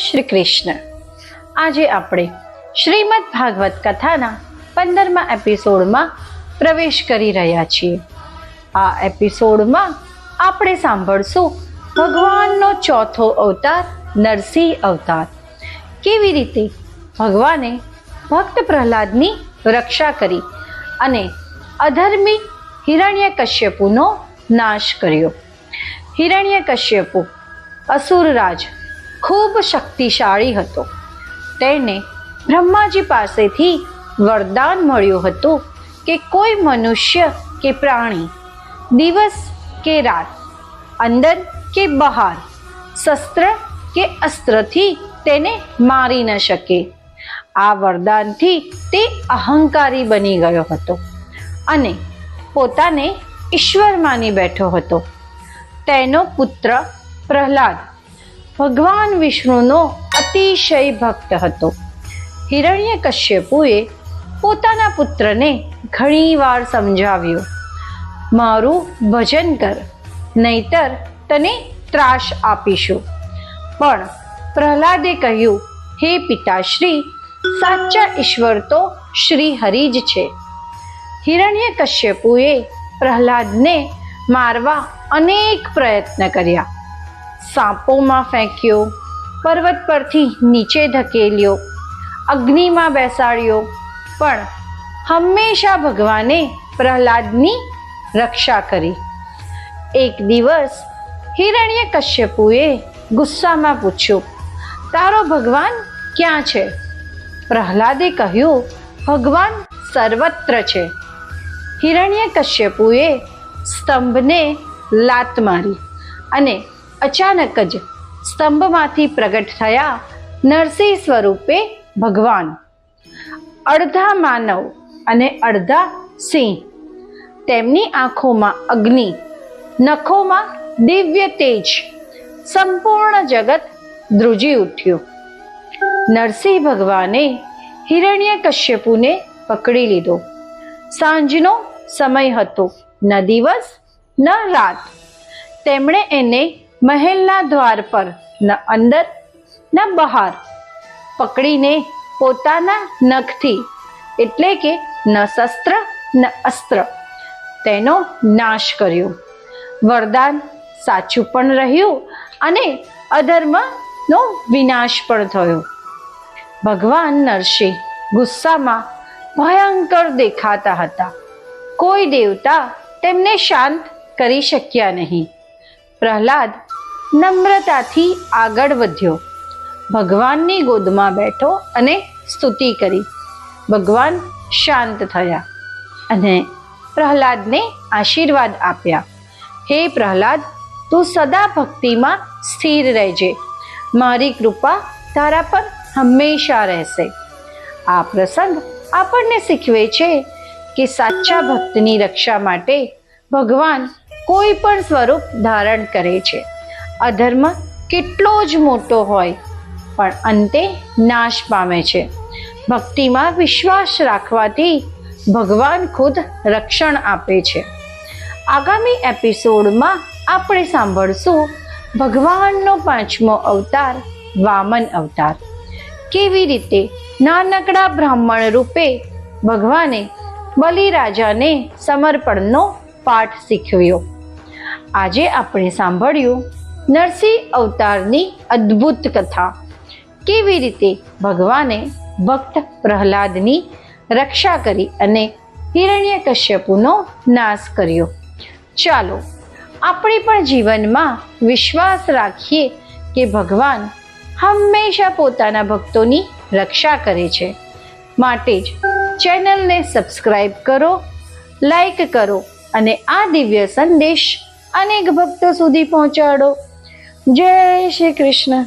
શ્રી કૃષ્ણ. આજે આપણે શ્રીમદ ભાગવત કથાના 15મા એપિસોડમાં પ્રવેશ કરી રહ્યા છીએ. આ એપિસોડમાં આપણે સાંભળશું ભગવાનનો ચોથો અવતાર નરસિંહ અવતાર. કેવી રીતે ભગવાને ભક્ત પ્રહલાદની રક્ષા કરી અને અધર્મી હિરણ્યકશ્યપુનો નાશ કર્યો. હિરણ્યકશ્યપુ અસુરરાજ ખૂબ શક્તિશાળી હતો. તેને બ્રહ્માજી પાસેથી વરદાન મળ્યું હતું કે કોઈ મનુષ્ય કે પ્રાણી દિવસ કે રાત, અંદર કે બહાર, શસ્ત્ર કે અસ્ત્રથી તેને મારી ન શકે. આ વરદાનથી તે અહંકારી બની ગયો હતો અને પોતાને ઈશ્વર માની બેઠો હતો. તેનો પુત્ર પ્રહલાદ ભગવાન વિષ્ણુનો અતિશય ભક્ત હતો. હિરણ્યકશ્યપુએ પોતાના પુત્રને ઘણીવાર સમજાવ્યો, મારું ભજન કર, નહીતર તને ત્રાસ આપીશું. પણ પ્રહલાદે કહ્યું, હે પિતાશ્રી, સાચા ઈશ્વર તો શ્રી હરિ જ છે. હિરણ્યકશ્યપુએ પ્રહલાદને મારવા અનેક પ્રયત્ન કર્યા. સાપોમાં ફેંક્યો, પર્વત પરથી નીચે ધકેલ્યો, અગ્નિમાં બેસાડ્યો, પણ હંમેશા ભગવાને પ્રહલાદની રક્ષા કરી. એક દિવસ હિરણ્યકશ્યપુએ ગુસ્સામાં પૂછ્યું, તારો ભગવાન ક્યાં છે? પ્રહલાદે કહ્યું, ભગવાન સર્વત્ર છે. હિરણ્યકશ્યપુએ સ્તંભને લાત મારી અને અચાનક જ સ્તંભમાંથી પ્રગટ થયા નરસિંહ સ્વરૂપે ભગવાન, અડધા માનવ અને અડધા સિંહ. તેમની આંખોમાં અગ્નિ, નખોમાં દિવ્ય તેજ. સંપૂર્ણ જગત ધ્રુજી ઉઠ્યું. નરસિંહ ભગવાને હિરણ્યકશ્યપુને પકડી લીધો. સાંજનો સમય હતો, ન દિવસ ન રાત. તેમણે એને મહેલના દ્વાર પર ન અંદર ન બહાર પકડીને પોતાના નખથી, એટલે કે ન શસ્ત્ર ન અસ્ત્ર, તેનો નાશ કર્યો. વરદાન સાચું પણ રહ્યું અને અધર્મનો વિનાશ પણ થયો. ભગવાન નરસિંહ ગુસ્સામાં ભયંકર દેખાતા હતા. કોઈ દેવતા તેમને શાંત કરી શક્યા નહીં. પ્રહલાદ નમ્રતાથી આગળ વધ્યો, ભગવાનની ગોદમાં બેઠો અને સ્તુતિ કરી. ભગવાન શાંત થયા અને પ્રહલાદને આશીર્વાદ આપ્યા. હે પ્રહલાદ, તું સદા ભક્તિમાં સ્થિર રહેજે. મારી કૃપા તારા પર હંમેશા રહેશે. આ પ્રસંગ આપણને શીખવે છે કે સાચા ભક્તની રક્ષા માટે ભગવાન કોઈ પણ સ્વરૂપ ધારણ કરે છે. અધર્મ કેટલો જ મોટો હોય પણ અંતે નાશ પામે છે. ભક્તિમાં વિશ્વાસ રાખવાથી ભગવાન ખુદ રક્ષણ આપે છે. આગામી એપિસોડમાં આપણે સાંભળશું ભગવાનનો 5મો અવતાર વામન અવતાર. કેવી રીતે નાનકડા બ્રાહ્મણ રૂપે ભગવાને બલિરાજાને સમર્પણનો પાઠ શીખવ્યો. આજે આપણે સાંભળ્યું નરસિંહ અવતારની અદ્ભુત કથા. કેવી રીતે ભગવાને ભક્ત પ્રહલાદની રક્ષા કરી અને હિરણ્યકશ્યપુનો નાશ કર્યો. ચાલો આપણે પણ જીવનમાં વિશ્વાસ રાખીએ કે ભગવાન હંમેશા પોતાના ભક્તોની રક્ષા કરે છે. માટે જ ચેનલને સબસ્ક્રાઈબ કરો, લાઈક કરો અને આ દિવ્ય સંદેશ અનેક ભક્તો સુધી પહોંચાડો. જય શ્રી કૃષ્ણ.